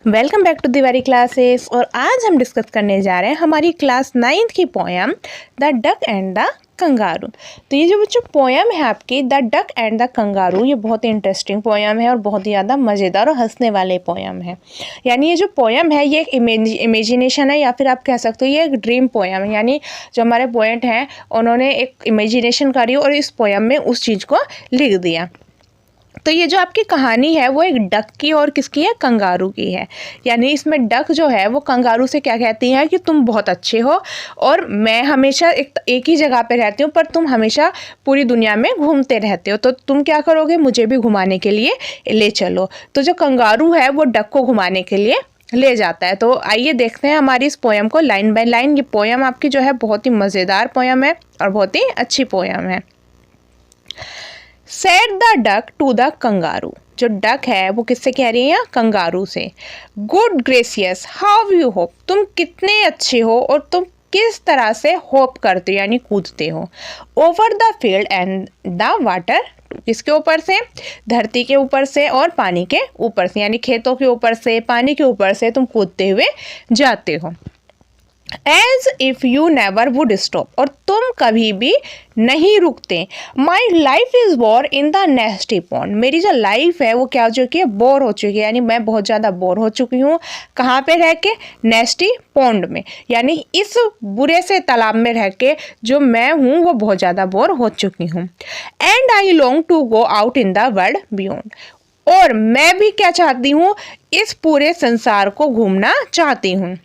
Welcome back to दिवारी classes. और आज हम डिस्कस करने जा रहे हैं हमारी क्लास 9th की poem the duck and the kangaroo. तो ये जो बच्चों पोयम है आपकी the duck and the kangaroo, ये बहुत ही इंटरेस्टिंग पोयम है और बहुत ही ज़्यादा मज़ेदार और हंसने वाले पोयम है। यानी ये जो पोयम है ये एक इमेजिनेशन है, या फिर आप कह सकते हो ये एक ड्रीम पोयम है। यानी जो हमारे पोएट हैं उन्होंने एक इमेजिनेशन करी और इस पोयम में उस चीज़ को लिख दिया। तो ये जो आपकी कहानी है वो एक डक की और किसकी है, कंगारू की है। यानी इसमें डक जो है वो कंगारू से क्या कहती है कि तुम बहुत अच्छे हो और मैं हमेशा एक ही जगह पे रहती हूँ, पर तुम हमेशा पूरी दुनिया में घूमते रहते हो, तो तुम क्या करोगे, मुझे भी घुमाने के लिए ले चलो। तो जो कंगारू है वो डक को घुमाने के लिए ले जाता है। तो आइए देखते हैं हमारी इस पोयम को लाइन बाय लाइन। ये पोयम आपकी जो है बहुत ही मज़ेदार पोयम है और बहुत ही अच्छी पोयम है। Said the duck to the kangaroo। जो डक है वो किससे कह रही है, कंगारू से। Good gracious how you hope, तुम कितने अच्छे हो और तुम किस तरह से होप करते हो यानी कूदते हो। Over the field and the water, किसके ऊपर से, धरती के ऊपर से और पानी के ऊपर से, यानी खेतों के ऊपर से पानी के ऊपर से तुम कूदते हुए जाते हो। As if you never would stop, और तुम कभी भी नहीं रुकते। My life is bore in the nasty pond, मेरी जो लाइफ है वो क्या हो चुकी है, बोर हो चुकी है। यानी मैं बहुत ज़्यादा बोर हो चुकी हूँ। कहाँ पे रह के, नेस्टी पॉन्ड में, यानी इस बुरे से तालाब में रह के जो मैं हूँ वो बहुत ज़्यादा बोर हो चुकी हूँ। And I long to go out in the world beyond, और मैं भी क्या चाहती हूँ, इस पूरे संसार को घूमना चाहती हूँ।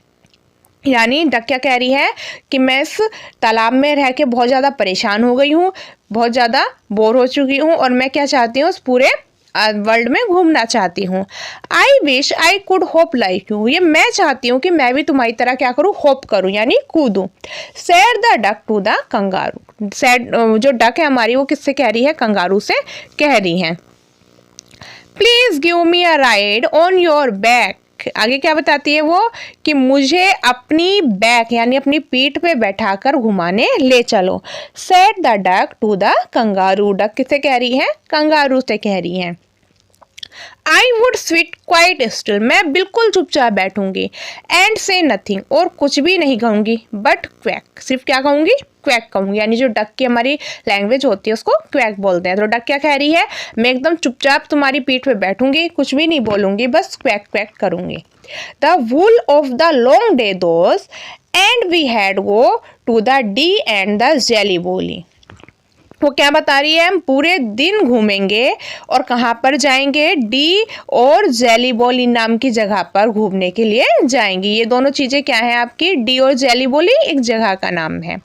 यानी डक क्या कह रही है कि मैं इस तालाब में रह के बहुत ज़्यादा परेशान हो गई हूँ, बहुत ज़्यादा बोर हो चुकी हूँ और मैं क्या चाहती हूँ, उस पूरे वर्ल्ड में घूमना चाहती हूँ। I wish I could hope like you, ये मैं चाहती हूँ कि मैं भी तुम्हारी तरह क्या करूँ, होप करूँ यानी कूदूँ। Said the duck to the kangaroo, said जो डक है हमारी वो किससे कह रही है, कंगारू से कह रही है। Please give me a ride on your back, आगे क्या बताती है वो कि मुझे अपनी बैक यानी अपनी पीठ पे बैठाकर घुमाने ले चलो। Said the duck to the kangaroo, duck किससे कह रही है, कंगारू से कह रही है। I would sweet quite still, मैं बिल्कुल चुपचाप बैठूंगी। एंड से नथिंग, और कुछ भी नहीं कहूँगी। बट क्वैक, सिर्फ क्या कहूँगी, क्वैक कहूँगी। यानी जो डक की हमारी लैंग्वेज होती है उसको क्वैक बोलते हैं। तो डक क्या कह रही है, मैं एकदम चुपचाप तुम्हारी पीठ पे बैठूंगी, कुछ भी नहीं बोलूँगी, बस क्वैक क्वैक करूँगी। The whole of the long day those and we had go to the Dee and the jelly बोली, वो क्या बता रही है, हम पूरे दिन घूमेंगे और कहाँ पर जाएंगे, डी और जेली बोली नाम की जगह पर घूमने के लिए जाएंगी। ये दोनों चीज़ें क्या है आपकी, डी और जेली बोली एक जगह का नाम है।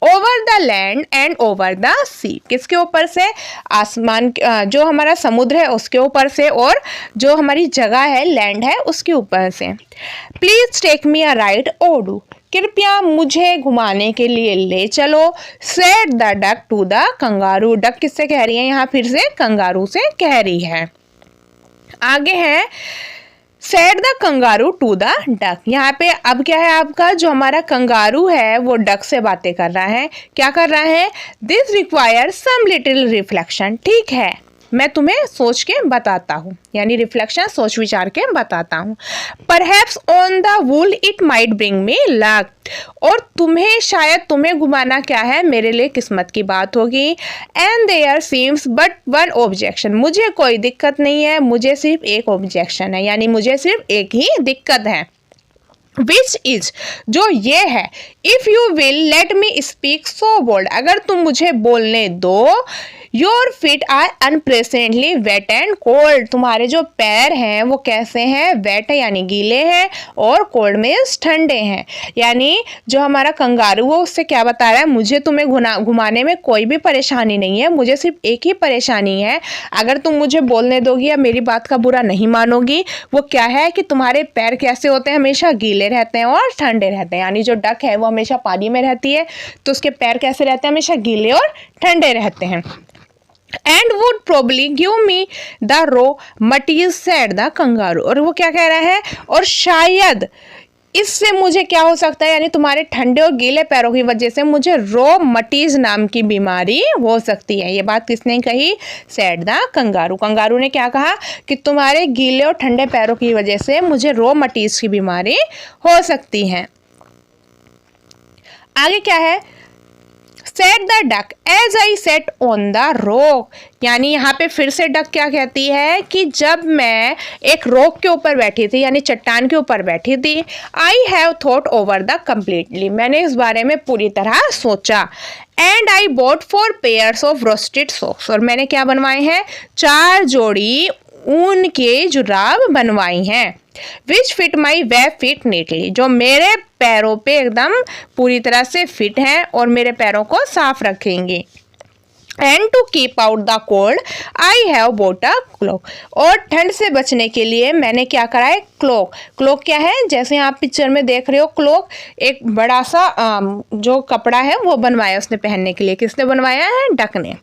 Over the land and over the sea, किसके ऊपर से, आसमान, जो हमारा समुद्र है उसके ऊपर से और जो हमारी जगह है लैंड है उसके ऊपर से। Please take me a ride o do, कृपया मुझे घुमाने के लिए ले चलो। Said the duck to the kangaroo, duck किससे कह रही है, यहाँ फिर से कंगारू से कह रही है। आगे है said the kangaroo to the duck, यहाँ पे अब क्या है आपका, जो हमारा कंगारू है वो डक से बातें कर रहा है। क्या कर रहा है, this require some little reflection, ठीक है मैं तुम्हें सोच के बताता हूँ, यानी रिफ्लेक्शन सोच विचार के बताता हूँ। Perhaps on the wool it might bring me luck, और तुम्हें शायद तुम्हें घुमाना क्या है, मेरे लिए किस्मत की बात होगी। And there seems but one objection, मुझे कोई दिक्कत नहीं है, मुझे सिर्फ एक ऑब्जेक्शन है, यानी मुझे सिर्फ एक ही दिक्कत है। विच इज, जो ये है, if you will let me speak so bold, अगर तुम मुझे बोलने दो। Your feet are unpleasantly wet and cold, तुम्हारे जो पैर हैं वो कैसे हैं, वेट है यानी गीले हैं और कोल्ड में ठंडे हैं। यानी जो हमारा कंगारू है उससे क्या बता रहा है, मुझे तुम्हें घुमाने में कोई भी परेशानी नहीं है, मुझे सिर्फ एक ही परेशानी है, अगर तुम मुझे बोलने दोगी या मेरी बात का बुरा नहीं मानोगी, वो क्या है कि तुम्हारे पैर कैसे होते हैं, हमेशा गीले रहते हैं और ठंडे रहते हैं। यानी जो डक है वो हमेशा पानी में रहती है तो उसके पैर कैसे रहते हैं, हमेशा गीले और ठंडे रहते हैं। And would probably give me the rheumatiz, said the kangaroo, और वो क्या कह रहा है, और शायद इससे मुझे क्या हो सकता है, यानी तुम्हारे ठंडे और गीले पैरों की वजह से मुझे रोमटिज नाम की बीमारी हो सकती है। ये बात किसने कही? Said the kangaroo. कंगारू ने क्या कहा कि तुम्हारे गीले और ठंडे पैरों की वजह से मुझे रोमटिज की बीमारी हो सकती है। आगे क्या है? Set the duck as I set on the rock, यानी यहाँ पे फिर से डक क्या कहती है कि जब मैं एक रॉक के ऊपर बैठी थी, यानी चट्टान के ऊपर बैठी थी, I have thought over the completely, मैंने इस बारे में पूरी तरह सोचा। And I bought 4 pairs of roasted socks, और मैंने क्या बनवाए हैं? 4 जोड़ी ऊन के जुराब बनवाई हैं। Which fit my web feet neatly, जो मेरे पैरों पे एकदम पूरी तरह से फिट हैं और मेरे पैरों को साफ रखेंगे। And to keep out the cold I have bought a cloak, और ठंड से बचने के लिए मैंने क्या करा है? क्लोक। क्लोक क्या है? जैसे आप पिक्चर में देख रहे हो, क्लोक एक बड़ा सा जो कपड़ा है वो बनवाया उसने पहनने के लिए। किसने बनवाया है? डक ने।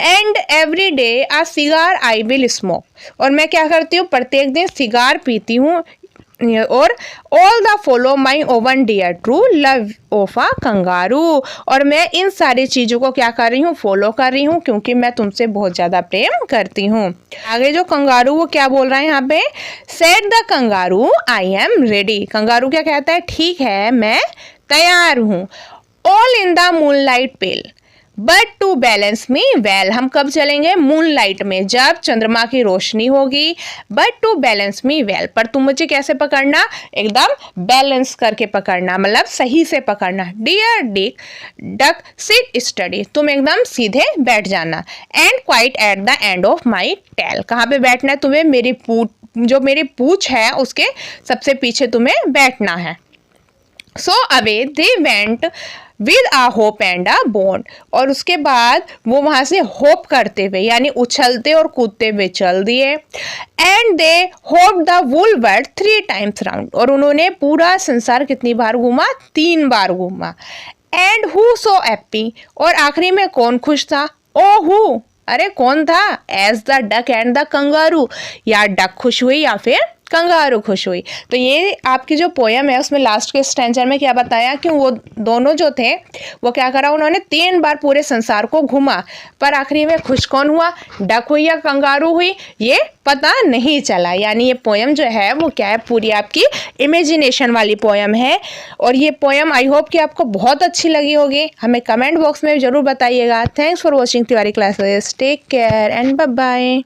And every day a cigar I will smoke, और मैं क्या करती हूँ? प्रत्येक दिन सिगार पीती हूँ। और all the follow my own dear true love of a kangaroo, और मैं इन सारी चीज़ों को क्या कर रही हूँ? फॉलो कर रही हूँ, क्योंकि मैं तुमसे बहुत ज़्यादा प्रेम करती हूँ। आगे जो कंगारू वो क्या बोल रहा है यहाँ पे? Said the kangaroo I am ready, kangaroo क्या कहता है? ठीक है, मैं तैयार हूँ। All in the moonlight pale but to balance me well, हम कब चलेंगे? मून लाइट में, जब चंद्रमा की रोशनी होगी। But to balance me well, पर तुम मुझे कैसे पकड़ना? एकदम बैलेंस करके पकड़ना, मतलब सही से पकड़ना। Dear dick duck sit steady, तुम एकदम सीधे बैठ जाना। And quite at the end of my tail, कहाँ पे बैठना है तुम्हें? मेरी जो मेरी पूंछ है उसके सबसे पीछे तुम्हें बैठना है। So away they went with a hop and a bound, और उसके बाद वो वहां से होप करते हुए, यानी उछलते और कूदते हुए चल दिए। And they hop the whole world 3 times round, और उन्होंने पूरा संसार कितनी बार घूमा? 3 बार घूमा। एंड हु सो हैप्पी, और आखिरी में कौन खुश था? ओ हु, अरे कौन था? As the duck and the kangaroo, या डक खुश हुई या फिर कंगारू खुश हुई। तो ये आपकी जो पोयम है उसमें लास्ट के स्टैंजर में क्या बताया कि वो दोनों जो थे वो क्या करा? उन्होंने 3 बार पूरे संसार को घूमा, पर आखिरी में खुश कौन हुआ? डक हुई या कंगारू हुई? ये पता नहीं चला। यानी ये पोयम जो है वो क्या है? पूरी आपकी इमेजिनेशन वाली पोयम है। और ये पोयम आई होप कि आपको बहुत अच्छी लगी होगी। हमें कमेंट बॉक्स में ज़रूर बताइएगा। Thanks for watching Tiwari classes. Take care and bye bye.